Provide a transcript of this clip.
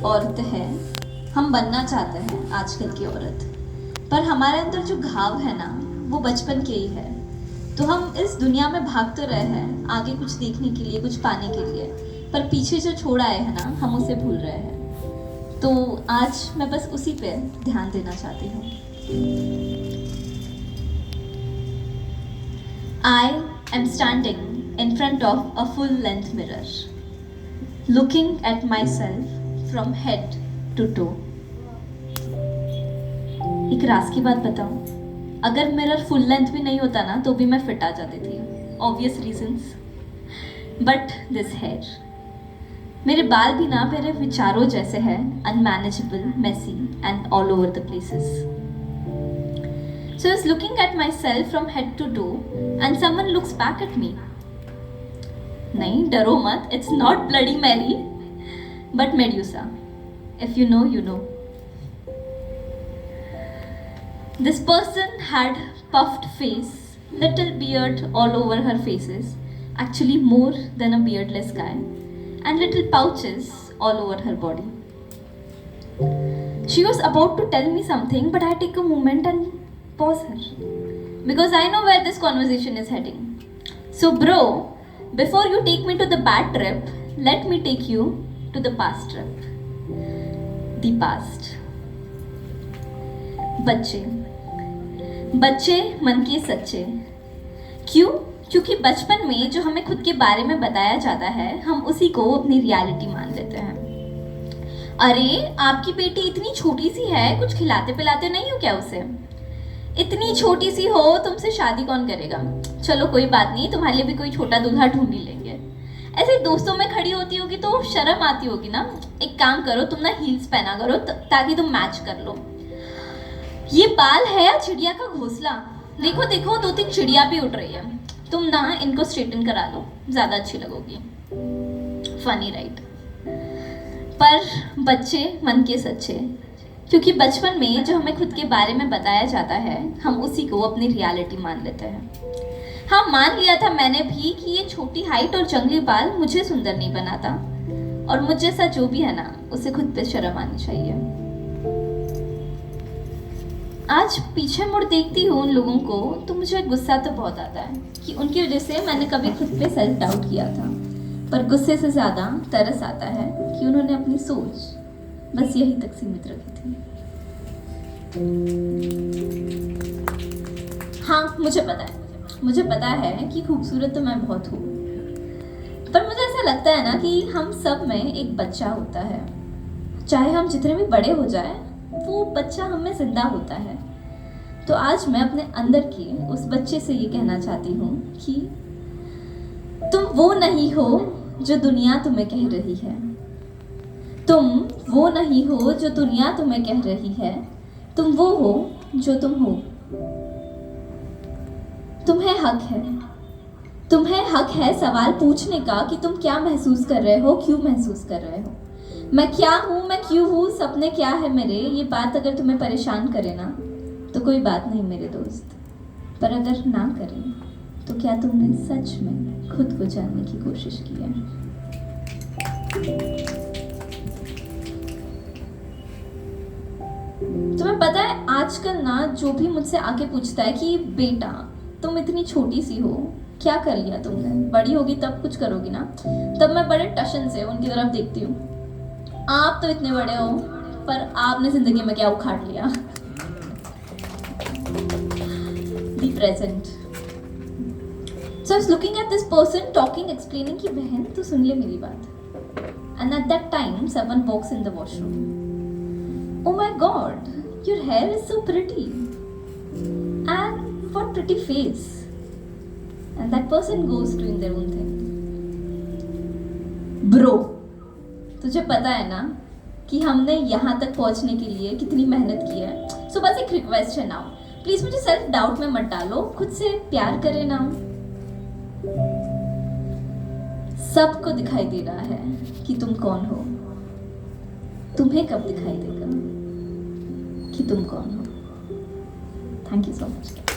औरतें हैं, हम बनना चाहते हैं आजकल की औरत, पर हमारे अंदर जो घाव है ना वो बचपन के ही है। तो हम इस दुनिया में भाग तो रहे हैं आगे कुछ देखने के लिए, कुछ पाने के लिए, पर पीछे जो छोड़ आए हैं ना हम उसे भूल रहे हैं। तो आज मैं बस उसी पे ध्यान देना चाहती हूँ। I am standing in front of a full-length mirror, looking at myself from head to toe. एक राज की बात बताऊं, अगर मिरर फुल लेंथ भी नहीं होता ना तो भी मैं फिट आ जाती थी, obvious reasons. But this hair, मेरे बाल भी ना मेरे विचारों जैसे हैं, unmanageable, messy and all over the places. So I was looking at myself from head to toe and someone looks back at me. नहीं, डरो मत, it's not Bloody Mary, but Medusa. If you know, you know. This person had puffed face, little beard all over her faces, actually more than a beardless guy, and little pouches all over her body. She was about to tell me something, but I take a moment and pause her, because I know where this conversation is heading. So bro, before you take me to the bad trip, let me take you to the past trip. The past. बच्चे मन के सच्चे। क्यों? क्योंकि बचपन में जो हमें खुद के बारे में बताया जाता है हम उसी को अपनी रियलिटी मान लेते हैं। अरे आपकी बेटी इतनी छोटी सी है, कुछ खिलाते पिलाते नहीं हो क्या उसे? इतनी छोटी सी हो, तुमसे शादी कौन करेगा? चलो कोई बात नहीं, तुम्हारे लिए भी कोई छोटा दूल्हा ढूंढ ही लेंगे। ऐसे दोस्तों में खड़ी होती होगी तो शर्म आती होगी ना। एक काम करो, तुम ना हील्स पहना करो ताकि तुम मैच कर लो। ये बाल है या चिड़िया का घोंसला? देखो देखो, 2-3 चिड़िया भी उड़ रही है। तुम ना इनको स्ट्रेटन करा लो, ज्यादा अच्छी लगोगी। Funny right? पर बच्चे मन के सच्चे, क्योंकि बचपन में जो हमें खुद के बारे में बताया जाता है हम उसी को अपनी रियलिटी मान लेते हैं। हाँ, मान लिया था मैंने भी कि ये छोटी हाइट और जंगली बाल मुझे सुंदर नहीं बनाता, और मुझ जैसा जो भी है ना उसे खुद पे शर्म आनी चाहिए। आज पीछे मुड़ देखती हूँ उन लोगों को तो मुझे गुस्सा तो बहुत आता है कि उनकी वजह से मैंने कभी खुद पे सेल्फ डाउट किया था, पर गुस्से से ज़्यादा तरस आता है कि उन्होंने अपनी सोच बस यही तक सीमित रखी थी। हाँ, मुझे पता है कि खूबसूरत तो मैं बहुत हूँ, पर मुझे ऐसा लगता है ना कि हम सब में एक बच्चा होता है। चाहे हम जितने भी बड़े हो जाए, वो बच्चा हमें जिंदा होता है। तो आज मैं अपने अंदर के उस बच्चे से ये कहना चाहती हूँ कि तुम वो नहीं हो जो दुनिया तुम्हें कह रही है। तुम वो नहीं हो जो दुनिया तुम्हें कह रही है। तुम वो हो जो तुम हो। तुम्हें हक है सवाल पूछने का कि तुम क्या महसूस कर रहे हो, क्यों महसूस कर रहे हो। मैं क्या हूँ, मैं क्यों हूँ, सपने क्या है मेरे, ये बात अगर तुम्हें परेशान करे ना तो कोई बात नहीं मेरे दोस्त, पर अगर ना करे तो क्या तुमने सच में खुद को जानने की कोशिश की है? तुम्हें पता है आजकल ना जो भी मुझसे आके पूछता है कि बेटा तुम इतनी छोटी सी हो, क्या कर लिया तुमने, बड़ी होगी तब कुछ करोगी ना, तब मैं बड़े टशन से उनकी तरफ देखती हूँ। आप तो इतने बड़े हो, पर आपने जिंदगी में क्या उखाड़ लिया? The present. So I was looking at this person talking, explaining कि बहन तू सुन ले मेरी बात। And at that time, someone walks in the washroom. Oh my God, your hair is so pretty. And what pretty face. And that person goes doing their own thing. Bro, तुझे पता है ना कि हमने यहाँ तक पहुँचने के लिए कितनी मेहनत की है। सो बस एक रिक्वेस्ट है ना, प्लीज मुझे सेल्फ डाउट में मत डालो, खुद से प्यार करे ना। सबको दिखाई दे रहा है कि तुम कौन हो, तुम्हें कब दिखाई देगा कि तुम कौन हो? Thank you so much.